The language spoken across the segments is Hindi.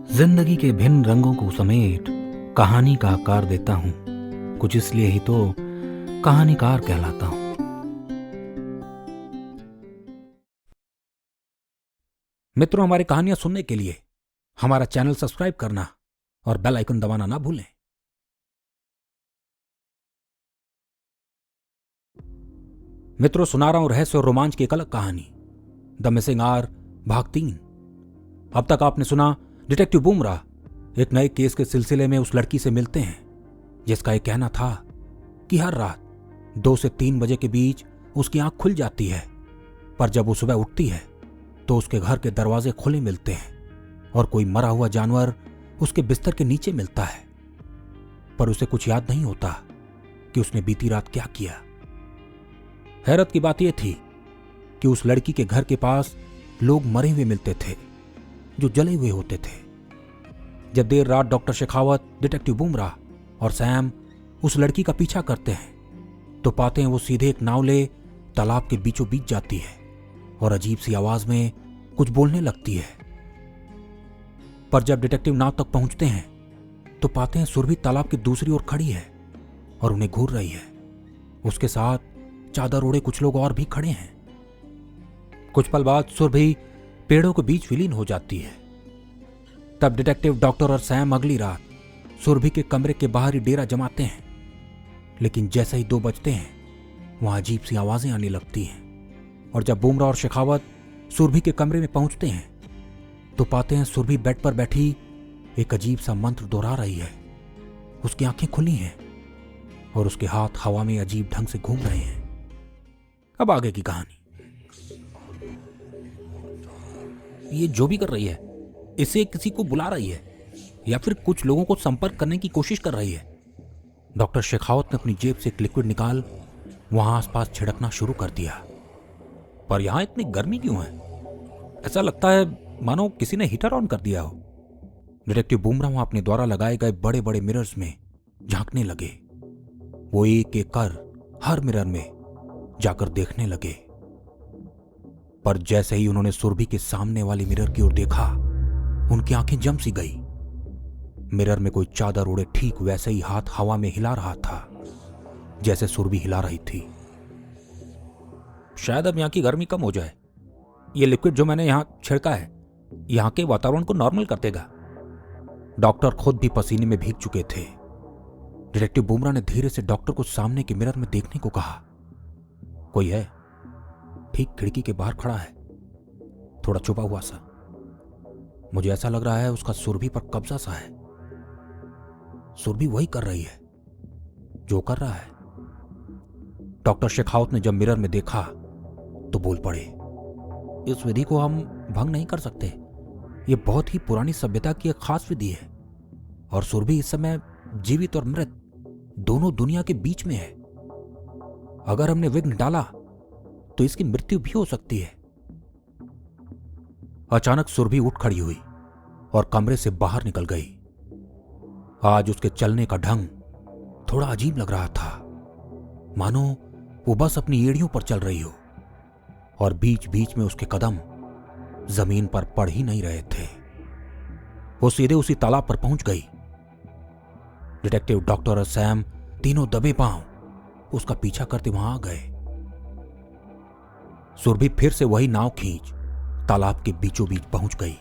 जिंदगी के भिन्न रंगों को समेट कहानी का आकार देता हूं। कुछ इसलिए ही तो कहानीकार कहलाता हूं। मित्रों, हमारी कहानियां सुनने के लिए हमारा चैनल सब्सक्राइब करना और बेल आइकन दबाना ना भूलें। मित्रों, सुना रहा हूं रहस्य और रोमांच की एक अलग कहानी, द मिसिंग आवर भाग 3। अब तक आपने सुना डिटेक्टिव बुमराह एक नए केस के सिलसिले में उस लड़की से मिलते हैं जिसका यह कहना था कि हर रात 2 से 3 बजे के बीच उसकी आंख खुल जाती है, पर जब वो सुबह उठती है तो उसके घर के दरवाजे खुले मिलते हैं और कोई मरा हुआ जानवर उसके बिस्तर के नीचे मिलता है। पर उसे कुछ याद नहीं होता कि उसने बीती रात क्या किया। हैरत की बात यह थी कि उस लड़की के घर के पास लोग मरे हुए मिलते थे जो जले हुए होते थे। जब देर रात डॉक्टर शेखावत, डिटेक्टिव बुमराह और सैम उस लड़की का पीछा करते हैं तो पाते हैं वो सीधे एक नाव ले तालाब के बीचों बीच जाती है और अजीब सी आवाज में कुछ बोलने लगती है। पर जब डिटेक्टिव नाव तक पहुंचते हैं तो पाते हैं सुरभि तालाब की दूसरी ओर खड़ी है और उन्हें घूर रही है। उसके साथ चादर ओढ़े कुछ लोग और भी खड़े हैं। कुछ पल बाद सुरभि पेड़ों के बीच विलीन हो जाती है। तब डिटेक्टिव, डॉक्टर और सैम अगली रात सुरभि के कमरे के बाहर ही डेरा जमाते हैं, लेकिन जैसे ही 2 बजते हैं वहां अजीब सी आवाजें आने लगती हैं और जब बुमराह और शेखावत सुरभि के कमरे में पहुंचते हैं तो पाते हैं सुरभि बेड पर बैठी एक अजीब सा मंत्र दोहरा रही है। उसकी आंखें खुली हैं और उसके हाथ हवा में अजीब ढंग से घूम रहे हैं। अब आगे की कहानी। ये जो भी कर रही है, इसे किसी को बुला रही है या फिर कुछ लोगों को संपर्क करने की कोशिश कर रही है। डॉक्टर शेखावत ने अपनी जेब से एक लिक्विड निकाल वहां आसपास छिड़कना शुरू कर दिया। पर यहां इतनी गर्मी क्यों है? ऐसा लगता है मानो किसी ने हीटर ऑन कर दिया हो। डिटेक्टिव बुमराह वहां अपने द्वारा लगाए गए बड़े बड़े मिरर्स में झांकने लगे। वो एक एक कर हर मिरर में जाकर देखने लगे। पर जैसे ही उन्होंने सुरभि के सामने वाली मिरर की ओर देखा, उनकी आंखें जम सी गई। मिरर में कोई चादर ओढ़े ठीक वैसे ही हाथ हवा में हिला रहा था जैसे सुरभि हिला रही थी। शायद अब यहां की गर्मी कम हो जाए। ये लिक्विड जो मैंने यहां छिड़का है यहां के वातावरण को नॉर्मल कर देगा। डॉक्टर खुद भी पसीने में भीग चुके थे। डिटेक्टिव बुमराह ने धीरे से डॉक्टर को सामने के मिरर में देखने को कहा। कोई है, ठीक खिड़की के बाहर खड़ा है, थोड़ा छुपा हुआ सा। मुझे ऐसा लग रहा है उसका सुरभि पर कब्जा सा है। सुरभि वही कर रही है जो कर रहा है। डॉक्टर शेखावत ने जब मिरर में देखा तो बोल पड़े, इस विधि को हम भंग नहीं कर सकते। यह बहुत ही पुरानी सभ्यता की एक खास विधि है और सुरभि इस समय जीवित और मृत दोनों दुनिया के बीच में है। अगर हमने विघ्न डाला तो इसकी मृत्यु भी हो सकती है। अचानक सुरभि उठ खड़ी हुई और कमरे से बाहर निकल गई। आज उसके चलने का ढंग थोड़ा अजीब लग रहा था, मानो वो बस अपनी एड़ियों पर चल रही हो और बीच बीच में उसके कदम जमीन पर पड़ ही नहीं रहे थे। वो सीधे उसी तालाब पर पहुंच गई। डिटेक्टिव, डॉक्टर और सैम तीनों दबे पांव उसका पीछा करते वहां आ गए। सुरभि फिर से वही नाव खींच तालाब के बीचों बीच पहुंच गई,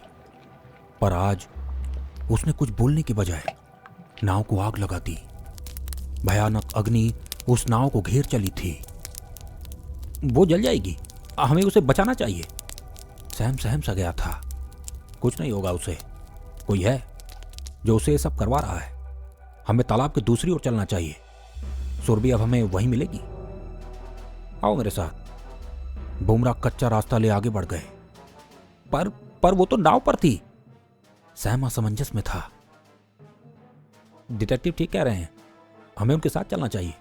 पर आज उसने कुछ बोलने के बजाय नाव को आग लगा दी। भयानक अग्नि उस नाव को घेर चली थी। वो जल जाएगी, हमें उसे बचाना चाहिए। सैम सहम सा गया था। कुछ नहीं होगा उसे। कोई है जो उसे ये सब करवा रहा है। हमें तालाब के दूसरी ओर चलना चाहिए। सुरभि अब हमें वहीं मिलेगी। आओ मेरे साथ। बुमराह कच्चा रास्ता ले आगे बढ़ गए। पर वो तो नाव पर थी। सैम असमंजस में था। डिटेक्टिव ठीक कह रहे हैं, हमें उनके साथ चलना चाहिए,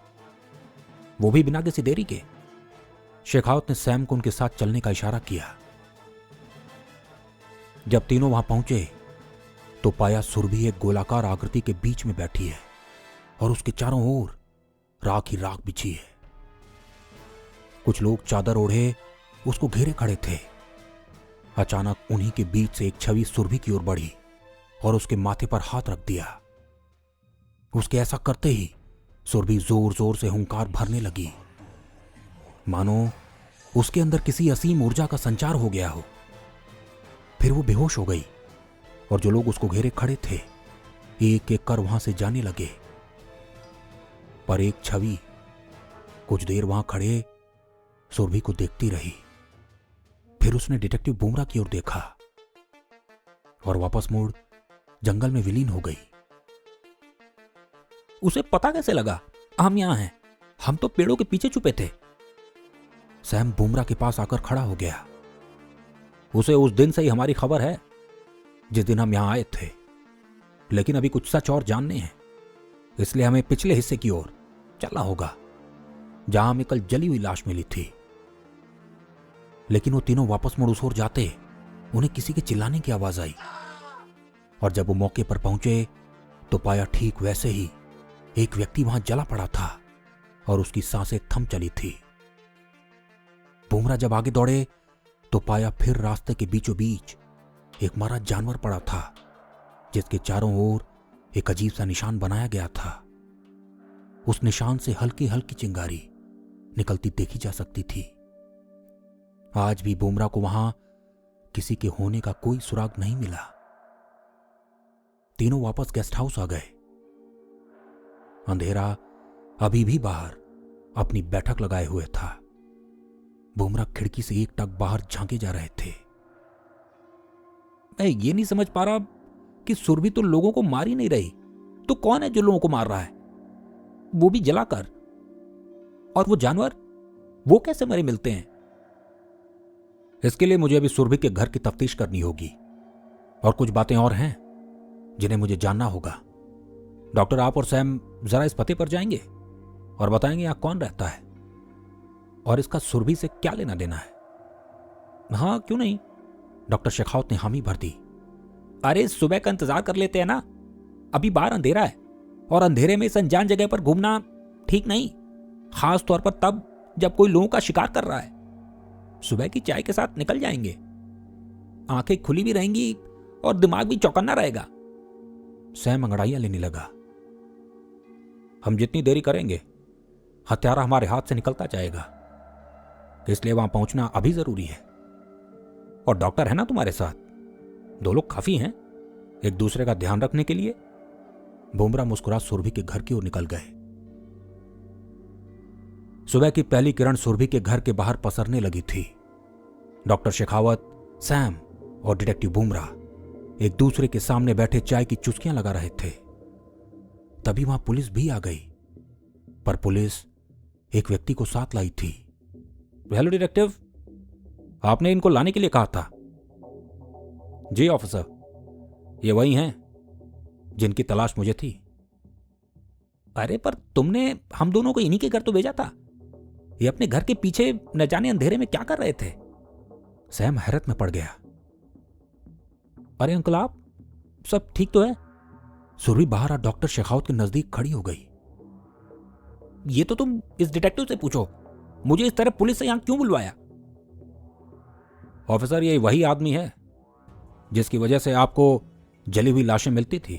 वो भी बिना किसी देरी के। शेखावत ने सैम को उनके साथ चलने का इशारा किया। जब तीनों वहां पहुंचे तो पाया सुरभि एक गोलाकार आकृति के बीच में बैठी है और उसके चारों ओर राख ही राख बिछी है। कुछ लोग चादर ओढ़े उसको घेरे खड़े थे। अचानक उन्हीं के बीच से एक छवि सुरभि की ओर बढ़ी और उसके माथे पर हाथ रख दिया। उसके ऐसा करते ही सुरभि जोर जोर से हुंकार भरने लगी, मानो उसके अंदर किसी असीम ऊर्जा का संचार हो गया हो। फिर वो बेहोश हो गई और जो लोग उसको घेरे खड़े थे एक एक कर वहां से जाने लगे। पर एक छवि कुछ देर वहां खड़े सुरभि को देखती रही। फिर उसने डिटेक्टिव बुमरा की ओर देखा और वापस मुड़ जंगल में विलीन हो गई। उसे पता कैसे लगा हम यहां हैं? हम तो पेड़ों के पीछे छुपे थे। सैम बुमरा के पास आकर खड़ा हो गया। उसे उस दिन से ही हमारी खबर है जिस दिन हम यहां आए थे, लेकिन अभी कुछ सच और जानने हैं, इसलिए हमें पिछले हिस्से की ओर चलना होगा जहां हमें कल जली हुई लाश मिली थी। लेकिन वो तीनों वापस मुड़ उस ओर जाते उन्हें किसी के चिल्लाने की आवाज आई और जब वो मौके पर पहुंचे तो पाया ठीक वैसे ही एक व्यक्ति वहां जला पड़ा था और उसकी सांसें थम चली थी। बुमरा जब आगे दौड़े तो पाया फिर रास्ते के बीचों बीच एक मरा जानवर पड़ा था जिसके चारों ओर एक अजीब सा निशान बनाया गया था। उस निशान से हल्की हल्की चिंगारी निकलती देखी जा सकती थी। आज भी बुमरा को वहां किसी के होने का कोई सुराग नहीं मिला। तीनों वापस गेस्ट हाउस आ गए। अंधेरा अभी भी बाहर अपनी बैठक लगाए हुए था। बुमरा खिड़की से एक टक बाहर झांके जा रहे थे। मैं ये नहीं समझ पा रहा कि सुरभि तो लोगों को मार ही नहीं रही, तो कौन है जो लोगों को मार रहा है, वो भी जलाकर? और वो जानवर, वो कैसे मरे मिलते हैं? इसके लिए मुझे अभी सुरभि के घर की तफ्तीश करनी होगी और कुछ बातें और हैं जिन्हें मुझे जानना होगा। डॉक्टर, आप और सैम जरा इस पते पर जाएंगे और बताएंगे यहां कौन रहता है और इसका सुरभि से क्या लेना देना है। हाँ, क्यों नहीं? डॉक्टर शेखावत ने हामी भर दी। अरे सुबह का इंतजार कर लेते हैं ना, अभी बाहर अंधेरा है और अंधेरे में इस अनजान जगह पर घूमना ठीक नहीं, खास तौर पर तब जब कोई लोगों का शिकार कर रहा है। सुबह की चाय के साथ निकल जाएंगे, आंखें खुली भी रहेंगी और दिमाग भी चौकन्ना रहेगा। सैम अंगड़ाइयां लेने लगा। हम जितनी देरी करेंगे हत्यारा हमारे हाथ से निकलता जाएगा, इसलिए वहां पहुंचना अभी जरूरी है। और डॉक्टर है ना तुम्हारे साथ, 2 लोग काफी हैं एक दूसरे का ध्यान रखने के लिए। बुमरा मुस्कुरा सुरभि के घर की ओर निकल गए। सुबह की पहली किरण सुरभि के घर के बाहर पसरने लगी थी। डॉक्टर शेखावत, सैम और डिटेक्टिव बुमरा एक दूसरे के सामने बैठे चाय की चुस्कियां लगा रहे थे। तभी वहां पुलिस भी आ गई, पर पुलिस एक व्यक्ति को साथ लाई थी। हेलो डिटेक्टिव, आपने इनको लाने के लिए कहा था? जी ऑफिसर, ये वही हैं जिनकी तलाश मुझे थी। अरे पर तुमने हम दोनों को इन्हीं के घर तो भेजा था, ये अपने घर के पीछे न जाने अंधेरे में क्या कर रहे थे? सैम हैरत में पड़ गया। अरे अंकल, आप सब ठीक तो है? सुरभि बाहर आ डॉक्टर शेखावत के नजदीक खड़ी हो गई। ये तो तुम इस डिटेक्टिव से पूछो, मुझे इस तरह पुलिस से यहां क्यों बुलवाया? ऑफिसर, ये वही आदमी है जिसकी वजह से आपको जली हुई लाशें मिलती थी,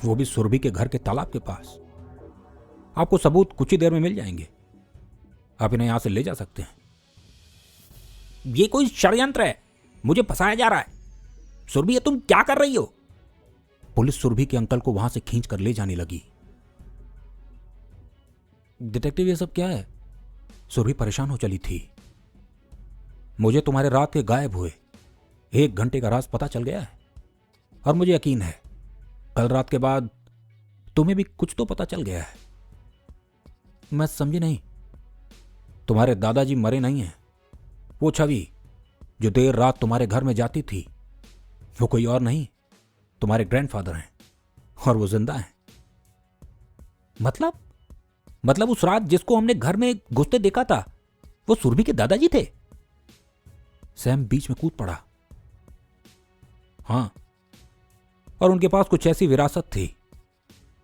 वो भी सुरभि के घर के तालाब के पास। आपको सबूत कुछ ही देर में मिल जाएंगे, आप इन्हें यहां से ले जा सकते हैं। ये कोई षड्यंत्र है, मुझे फंसाया जा रहा है। सुरभि, ये तुम क्या कर रही हो? पुलिस सुरभि के अंकल को वहां से खींच कर ले जाने लगी। डिटेक्टिव, ये सब क्या है? सुरभि परेशान हो चली थी। मुझे तुम्हारे रात के गायब हुए 1 घंटे का राज पता चल गया है और मुझे यकीन है कल रात के बाद तुम्हें भी कुछ तो पता चल गया है। मैं समझी नहीं। तुम्हारे दादाजी मरे नहीं हैं। वो छवि जो देर रात तुम्हारे घर में जाती थी वो कोई और नहीं, तुम्हारे ग्रैंडफादर हैं और वो जिंदा हैं। मतलब उस रात जिसको हमने घर में घुसते देखा था वो सुरभि के दादाजी थे? सैम बीच में कूद पड़ा। हां, और उनके पास कुछ ऐसी विरासत थी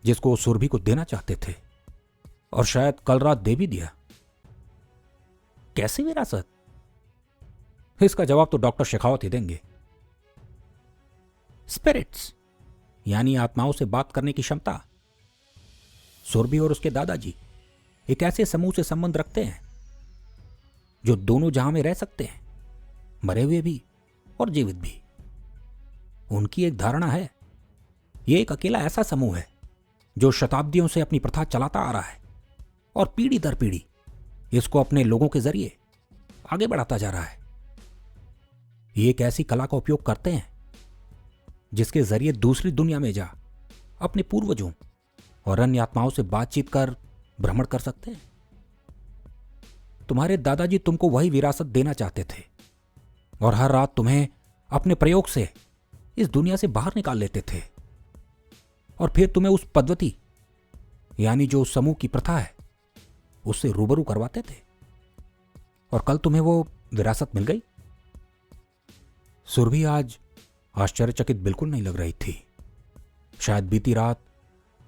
जिसको वो सुरभि को देना चाहते थे और शायद कल रात दे भी दिया। कैसी विरासत? इसका जवाब तो डॉक्टर शेखावत ही देंगे। स्पिरिट्स, यानी आत्माओं से बात करने की क्षमता। सुरभि और उसके दादाजी एक ऐसे समूह से संबंध रखते हैं जो दोनों जहां में रह सकते हैं, मरे हुए भी और जीवित भी। उनकी एक धारणा है, ये एक अकेला ऐसा समूह है जो शताब्दियों से अपनी प्रथा चलाता आ रहा है और पीढ़ी दर पीढ़ी इसको अपने लोगों के जरिए आगे बढ़ाता जा रहा है। ये एक ऐसी कला का उपयोग करते हैं जिसके जरिए दूसरी दुनिया में जा अपने पूर्वजों और अन्य आत्माओं से बातचीत कर भ्रमण कर सकते हैं। तुम्हारे दादाजी तुमको वही विरासत देना चाहते थे और हर रात तुम्हें अपने प्रयोग से इस दुनिया से बाहर निकाल लेते थे और फिर तुम्हें उस पद्धति यानी जो उस समूह की प्रथा है उससे रूबरू करवाते थे। और कल तुम्हें वो विरासत मिल गई। सुरभि आज आश्चर्यचकित बिल्कुल नहीं लग रही थी। शायद बीती रात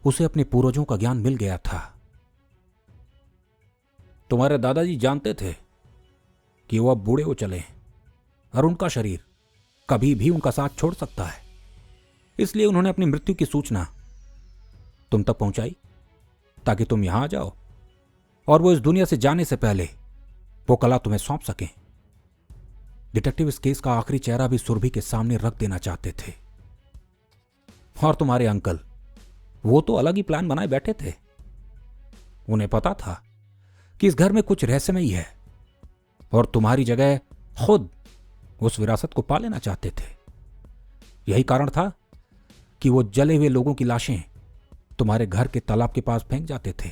उसे अपने पूर्वजों का ज्ञान मिल गया था। तुम्हारे दादाजी जानते थे कि वो अब बूढ़े हो चले हैं और उनका शरीर कभी भी उनका साथ छोड़ सकता है, इसलिए उन्होंने अपनी मृत्यु की सूचना तुम तक पहुंचाई ताकि तुम यहां आ जाओ और वो इस दुनिया से जाने से पहले वो कला तुम्हें सौंप सकें। डिटेक्टिव इस केस का आखिरी चेहरा भी सुरभि के सामने रख देना चाहते थे। और तुम्हारे अंकल, वो तो अलग ही प्लान बनाए बैठे थे। उन्हें पता था कि इस घर में कुछ रहस्यमयी है और तुम्हारी जगह खुद उस विरासत को पा लेना चाहते थे। यही कारण था कि वो जले हुए लोगों की लाशें तुम्हारे घर के तालाब के पास फेंक जाते थे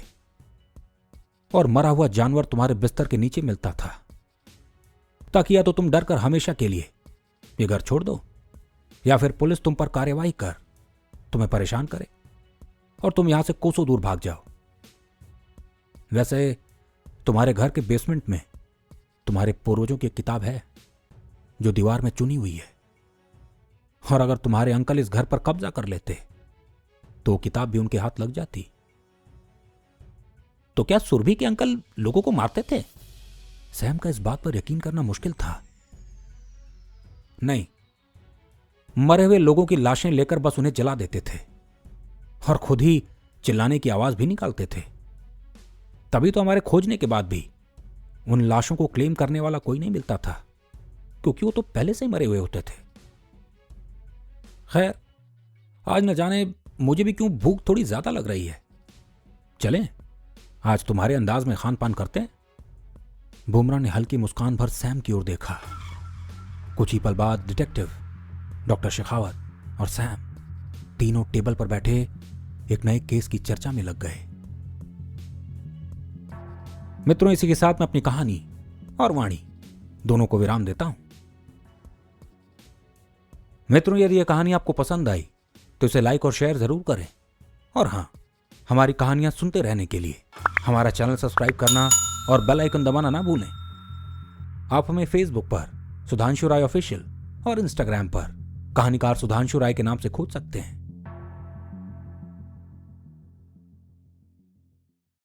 और मरा हुआ जानवर तुम्हारे बिस्तर के नीचे मिलता था, ताकि या तो तुम डर कर हमेशा के लिए ये घर छोड़ दो या फिर पुलिस तुम पर कार्यवाही कर तुम्हें परेशान करे और तुम यहां से कोसों दूर भाग जाओ। वैसे तुम्हारे घर के बेसमेंट में तुम्हारे पूर्वजों की एक किताब है जो दीवार में चुनी हुई है, और अगर तुम्हारे अंकल इस घर पर कब्जा कर लेते तो वो किताब भी उनके हाथ लग जाती। तो क्या सुरभि के अंकल लोगों को मारते थे? सैम का इस बात पर यकीन करना मुश्किल था। नहीं, मरे हुए लोगों की लाशें लेकर बस उन्हें जला देते थे और खुद ही चिल्लाने की आवाज भी निकालते थे। तभी तो हमारे खोजने के बाद भी उन लाशों को क्लेम करने वाला कोई नहीं मिलता था, क्योंकि वो तो पहले से ही मरे हुए होते थे। खैर, आज न जाने मुझे भी क्यों भूख थोड़ी ज्यादा लग रही है। चलें, आज तुम्हारे अंदाज में खान पान करते हैं। बुमरा ने हल्की मुस्कान भर सैम की ओर देखा। कुछ ही पल बाद डिटेक्टिव, डॉक्टर शेखावत और सैम तीनों टेबल पर बैठे एक नए केस की चर्चा में लग गए। मित्रों, इसी के साथ मैं अपनी कहानी और वाणी दोनों को विराम देता हूं। मित्रों, यदि यह कहानी आपको पसंद आई तो इसे लाइक और शेयर जरूर करें, और हां, हमारी कहानियां सुनते रहने के लिए हमारा चैनल सब्सक्राइब करना और बेल आइकन दबाना ना भूलें। आप हमें फेसबुक पर सुधांशु राय ऑफिशियल और इंस्टाग्राम पर कहानीकार सुधांशु राय के नाम से खोज सकते हैं।